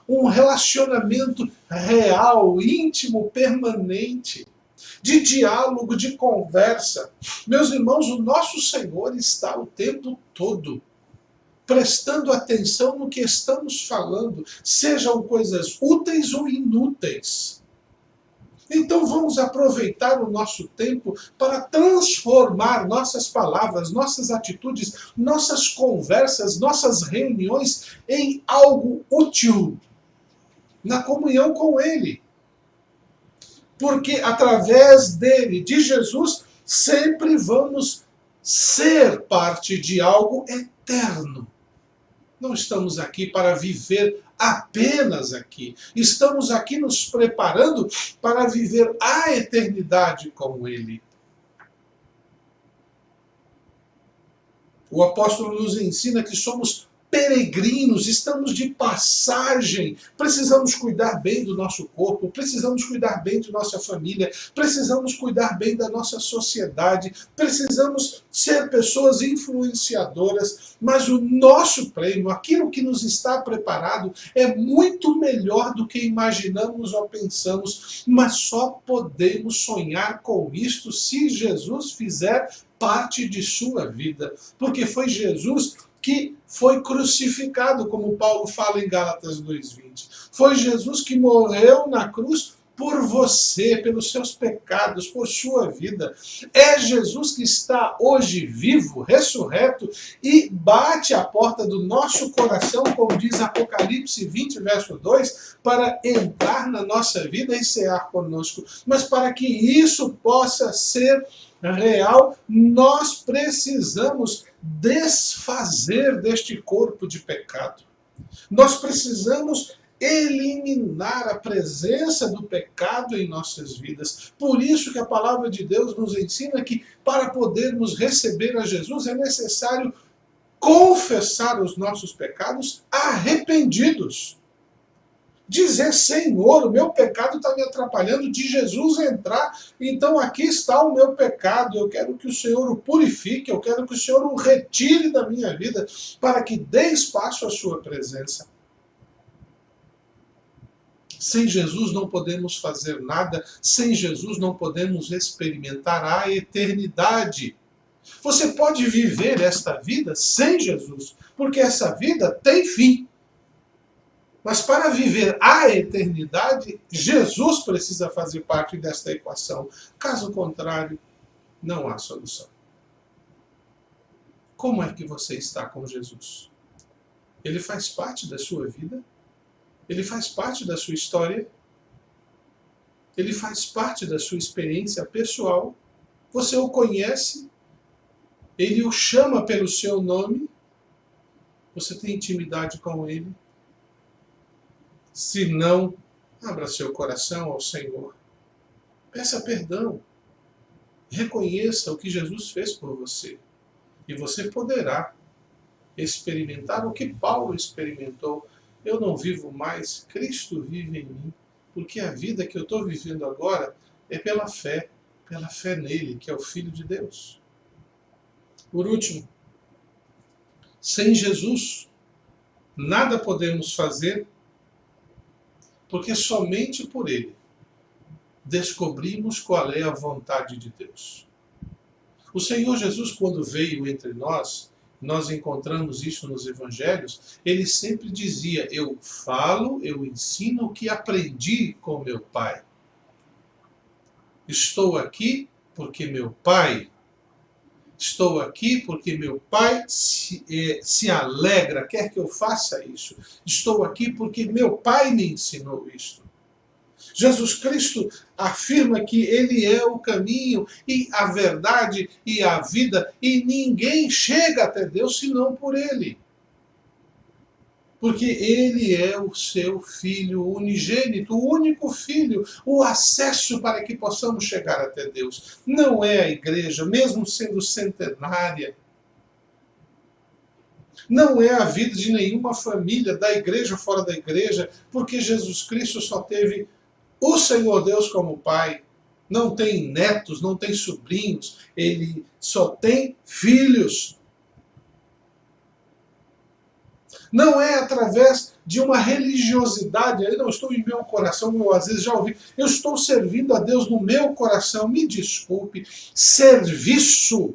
um relacionamento real, íntimo, permanente, de diálogo, de conversa. Meus irmãos, o nosso Senhor está o tempo todo prestando atenção no que estamos falando, sejam coisas úteis ou inúteis. Então vamos aproveitar o nosso tempo para transformar nossas palavras, nossas atitudes, nossas conversas, nossas reuniões em algo útil na comunhão com Ele. Porque através dele, de Jesus, sempre vamos ser parte de algo eterno. Não estamos aqui para viver apenas aqui. Estamos aqui nos preparando para viver a eternidade com Ele. O apóstolo nos ensina que somos peregrinos, estamos de passagem, precisamos cuidar bem do nosso corpo, precisamos cuidar bem de nossa família, precisamos cuidar bem da nossa sociedade, precisamos ser pessoas influenciadoras, mas o nosso prêmio, aquilo que nos está preparado, é muito melhor do que imaginamos ou pensamos, mas só podemos sonhar com isto se Jesus fizer parte de sua vida, porque foi Jesus que foi crucificado, como Paulo fala em Gálatas 2:20. Foi Jesus que morreu na cruz por você, pelos seus pecados, por sua vida. É Jesus que está hoje vivo, ressurreto, e bate à porta do nosso coração, como diz Apocalipse 20, verso 2, para entrar na nossa vida e cear conosco. Mas para que isso possa ser real, nós precisamos desfazer deste corpo de pecado. Nós precisamos eliminar a presença do pecado em nossas vidas. Por isso que a palavra de Deus nos ensina que para podermos receber a Jesus é necessário confessar os nossos pecados arrependidos. Dizer: Senhor, o meu pecado está me atrapalhando de Jesus entrar, então aqui está o meu pecado, eu quero que o Senhor o purifique, eu quero que o Senhor o retire da minha vida, para que dê espaço à sua presença. Sem Jesus não podemos fazer nada, sem Jesus não podemos experimentar a eternidade. Você pode viver esta vida sem Jesus, porque essa vida tem fim. Mas para viver a eternidade, Jesus precisa fazer parte desta equação. Caso contrário, não há solução. Como é que você está com Jesus? Ele faz parte da sua vida? Ele faz parte da sua história? Ele faz parte da sua experiência pessoal? Você o conhece? Ele o chama pelo seu nome? Você tem intimidade com ele? Se não, abra seu coração ao Senhor. Peça perdão. Reconheça o que Jesus fez por você. E você poderá experimentar o que Paulo experimentou. Eu não vivo mais, Cristo vive em mim. Porque a vida que eu estou vivendo agora é pela fé nele, que é o Filho de Deus. Por último, sem Jesus, nada podemos fazer, porque somente por ele descobrimos qual é a vontade de Deus. O Senhor Jesus, quando veio entre nós encontramos isso nos evangelhos, ele sempre dizia: eu falo, eu ensino o que aprendi com meu Pai. Estou aqui porque meu Pai. Estou aqui porque meu Pai se alegra, quer que eu faça isso. Estou aqui porque meu Pai me ensinou isto. Jesus Cristo afirma que ele é o caminho e a verdade e a vida, e ninguém chega até Deus senão por ele. Porque ele é o seu Filho unigênito, o único Filho, o acesso para que possamos chegar até Deus. Não é a igreja, mesmo sendo centenária. Não é a vida de nenhuma família, da igreja ou fora da igreja, porque Jesus Cristo só teve o Senhor Deus como Pai. Não tem netos, não tem sobrinhos, ele só tem filhos. Não é através de uma religiosidade, eu não estou em meu coração, eu às vezes já ouvi, eu estou servindo a Deus no meu coração, me desculpe, serviço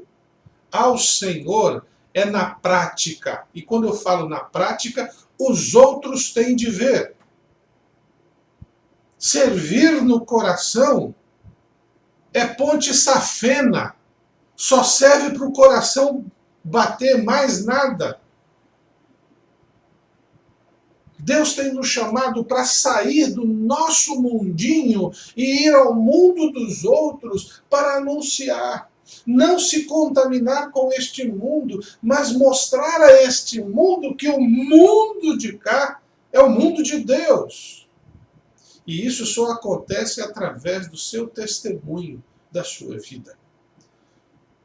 ao Senhor é na prática. E quando eu falo na prática, os outros têm de ver. Servir no coração é ponte safena. Só serve para o coração bater, mais nada. Deus tem nos chamado para sair do nosso mundinho e ir ao mundo dos outros para anunciar. Não se contaminar com este mundo, mas mostrar a este mundo que o mundo de cá é o mundo de Deus. E isso só acontece através do seu testemunho, da sua vida.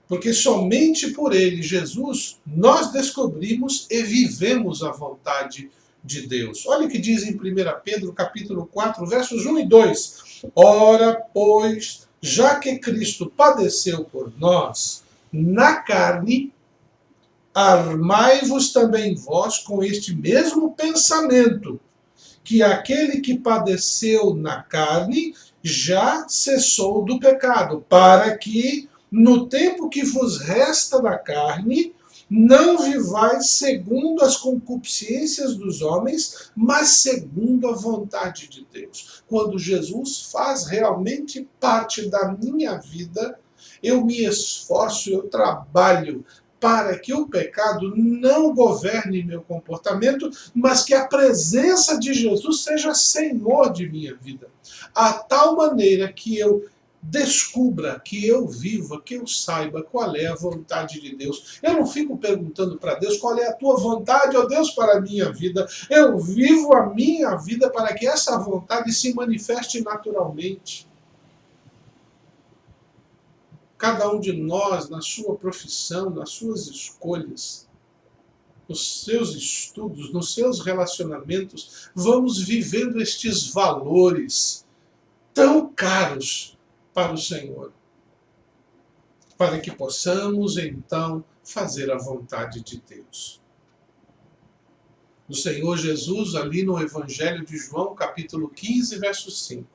Porque somente por ele, Jesus, nós descobrimos e vivemos a vontade de Deus. Olha o que diz em 1 Pedro, capítulo 4, versos 1 e 2. Ora, pois, já que Cristo padeceu por nós, na carne, armai-vos também vós com este mesmo pensamento, que aquele que padeceu na carne já cessou do pecado, para que, no tempo que vos resta na carne, não vivais segundo as concupiscências dos homens, mas segundo a vontade de Deus. Quando Jesus faz realmente parte da minha vida, eu me esforço, eu trabalho para que o pecado não governe meu comportamento, mas que a presença de Jesus seja Senhor de minha vida. A tal maneira que eu descubra, que eu viva, que eu saiba qual é a vontade de Deus. Eu não fico perguntando para Deus qual é a tua vontade, ó Deus, para a minha vida. Eu vivo a minha vida para que essa vontade se manifeste naturalmente. Cada um de nós, na sua profissão, nas suas escolhas, nos seus estudos, nos seus relacionamentos, vamos vivendo estes valores tão caros para o Senhor, para que possamos, então, fazer a vontade de Deus. O Senhor Jesus, ali no Evangelho de João, capítulo 15, verso 5,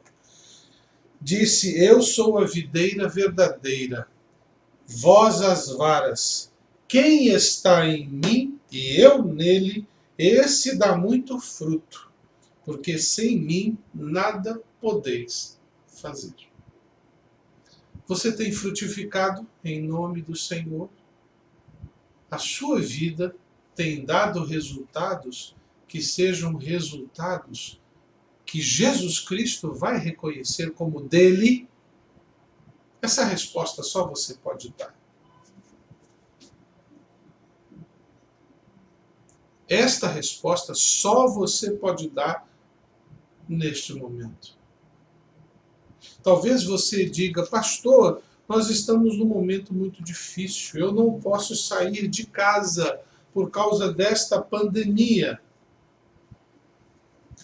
disse: eu sou a videira verdadeira, vós as varas. Quem está em mim e eu nele, esse dá muito fruto, porque sem mim nada podeis fazer. Você tem frutificado em nome do Senhor? a sua vida tem dado resultados que sejam resultados que Jesus Cristo vai reconhecer como dele? Essa resposta só você pode dar. Esta resposta só você pode dar neste momento. Talvez você diga, pastor, nós estamos num momento muito difícil, eu não posso sair de casa por causa desta pandemia.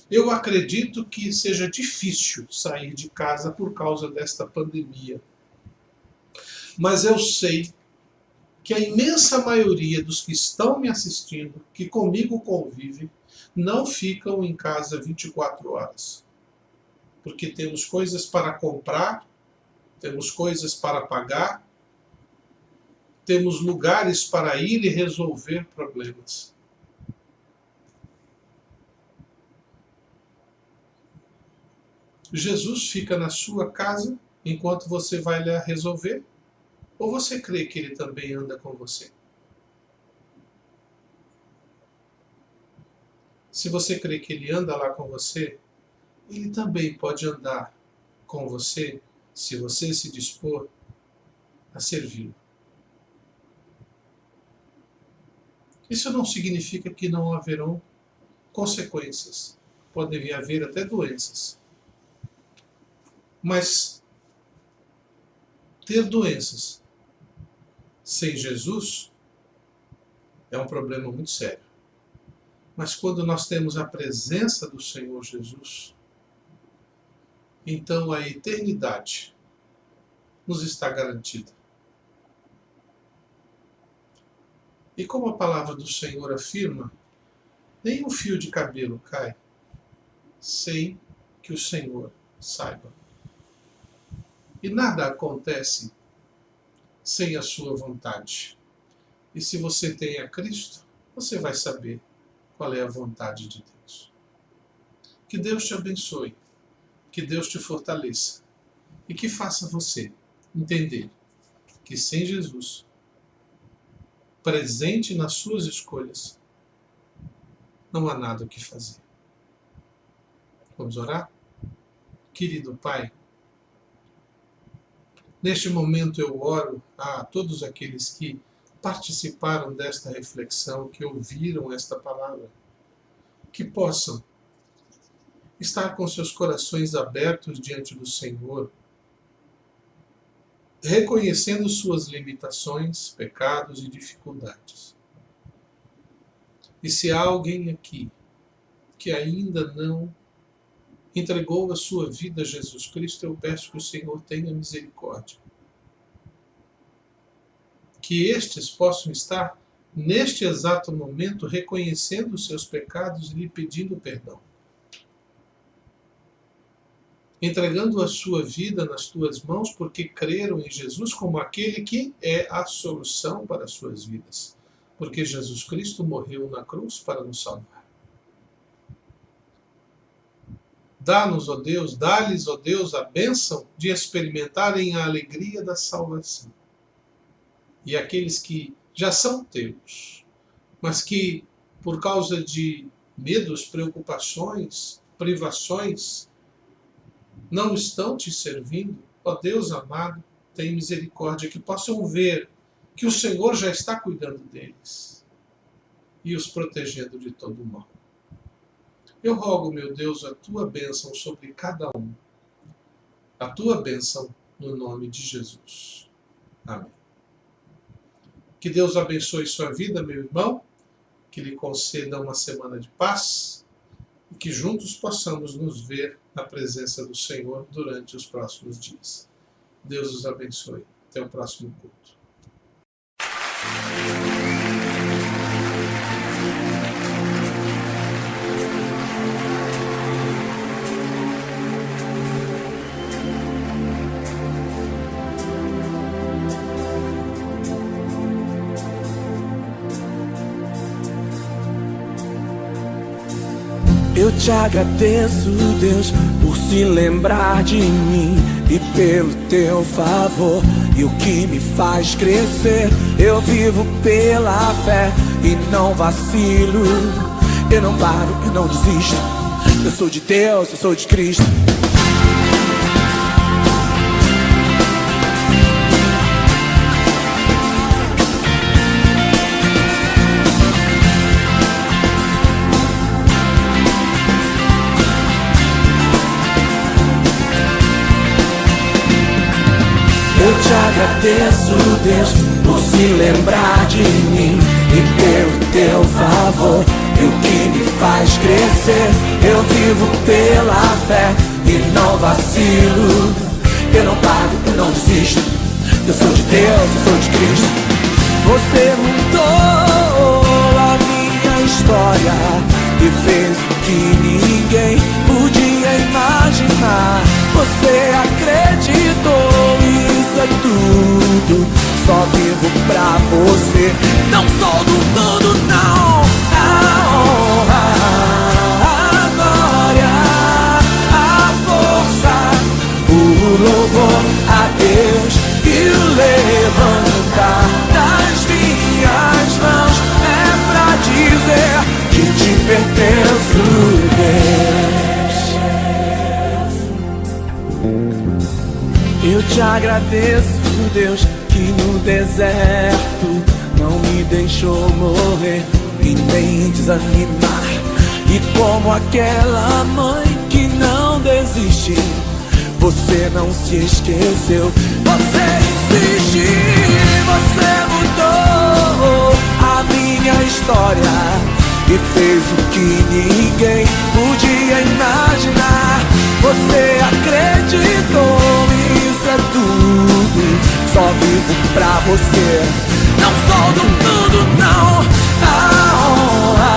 Eu acredito que seja difícil sair de casa por causa desta pandemia. Mas eu sei que a imensa maioria dos que estão me assistindo, que comigo convivem, não ficam em casa 24 horas. Porque temos coisas para comprar, temos coisas para pagar, temos lugares para ir e resolver problemas. Jesus fica na sua casa enquanto você vai lá resolver? Ou você crê que ele também anda com você? Se você crê que ele anda lá com você, ele também pode andar com você se você se dispor a servi-lo. Isso não significa que não haverão consequências. Podem haver até doenças. Mas ter doenças sem Jesus é um problema muito sério. Mas quando nós temos a presença do Senhor Jesus, então a eternidade nos está garantida. E como a palavra do Senhor afirma, nenhum fio de cabelo cai sem que o Senhor saiba. E nada acontece sem a sua vontade. E se você tem a Cristo, você vai saber qual é a vontade de Deus. Que Deus te abençoe, que Deus te fortaleça e que faça você entender que sem Jesus, presente nas suas escolhas, não há nada o que fazer. Vamos orar? Querido Pai, neste momento eu oro a todos aqueles que participaram desta reflexão, que ouviram esta palavra, que possam estar com seus corações abertos diante do Senhor, reconhecendo suas limitações, pecados e dificuldades. E se há alguém aqui que ainda não entregou a sua vida a Jesus Cristo, eu peço que o Senhor tenha misericórdia. Que estes possam estar, neste exato momento, reconhecendo os seus pecados e lhe pedindo perdão. Entregando a sua vida nas tuas mãos, porque creram em Jesus como aquele que é a solução para as suas vidas. Porque Jesus Cristo morreu na cruz para nos salvar. Dá-nos, ó Deus, dá-lhes, ó Deus, a bênção de experimentarem a alegria da salvação. E aqueles que já são teus, mas que, por causa de medos, preocupações, privações, não estão te servindo, ó Deus amado, tem misericórdia, que possam ver que o Senhor já está cuidando deles e os protegendo de todo o mal. Eu rogo, meu Deus, a tua bênção sobre cada um. A tua bênção no nome de Jesus. Amém. Que Deus abençoe sua vida, meu irmão, que lhe conceda uma semana de paz e que juntos possamos nos ver na presença do Senhor durante os próximos dias. Deus os abençoe. Até o próximo culto. Eu te agradeço, Deus, por se lembrar de mim e pelo teu favor e o que me faz crescer. Eu vivo pela fé e não vacilo. Eu não paro, eu não desisto. Eu sou de Deus, eu sou de Cristo. Eu te agradeço, Deus, por se lembrar de mim e pelo teu favor e o que me faz crescer. Eu vivo pela fé e não vacilo. Eu não paro, eu não desisto. Eu sou de Deus, eu sou de Cristo. Você mudou a minha história e fez o que ninguém podia imaginar. Você acreditou, isso é tudo. Só vivo pra você. Não sou do mundo, não. A honra, a glória, a força, o louvor a Deus e o levantar das minhas mãos é pra dizer que te pertenço, Deus. Eu te agradeço, Deus, que no deserto não me deixou morrer e nem desanimar. E como aquela mãe que não desiste, você não se esqueceu. Você insistiu, você mudou a minha história e fez o que ninguém podia imaginar. Você acreditou, isso é tudo. Só vivo pra você. Não sou do mundo, não. A honra,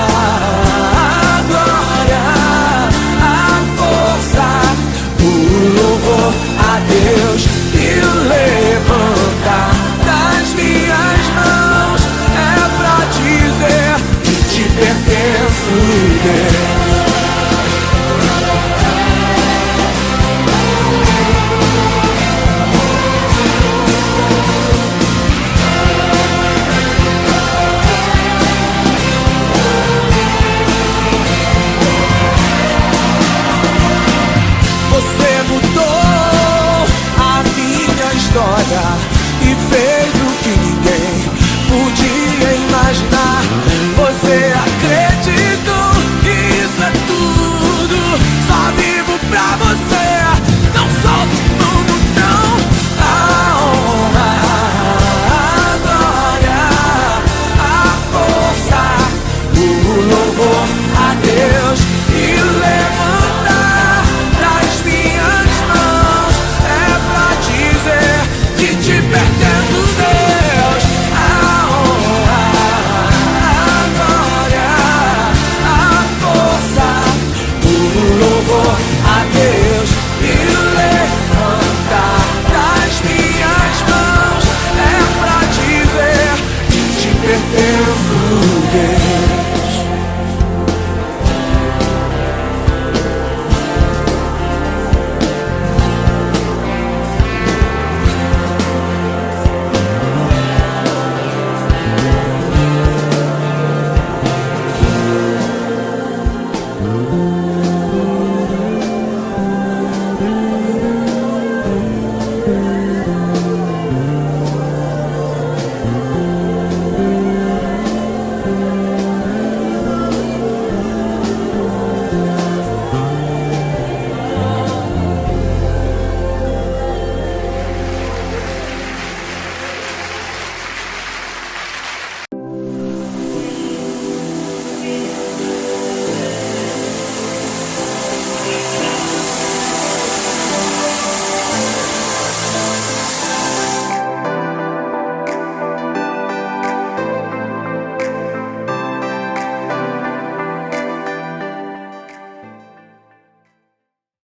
a glória, a força, o louvor a Deus e o levantar das minhas mãos é pra dizer que te pertenço, Deus.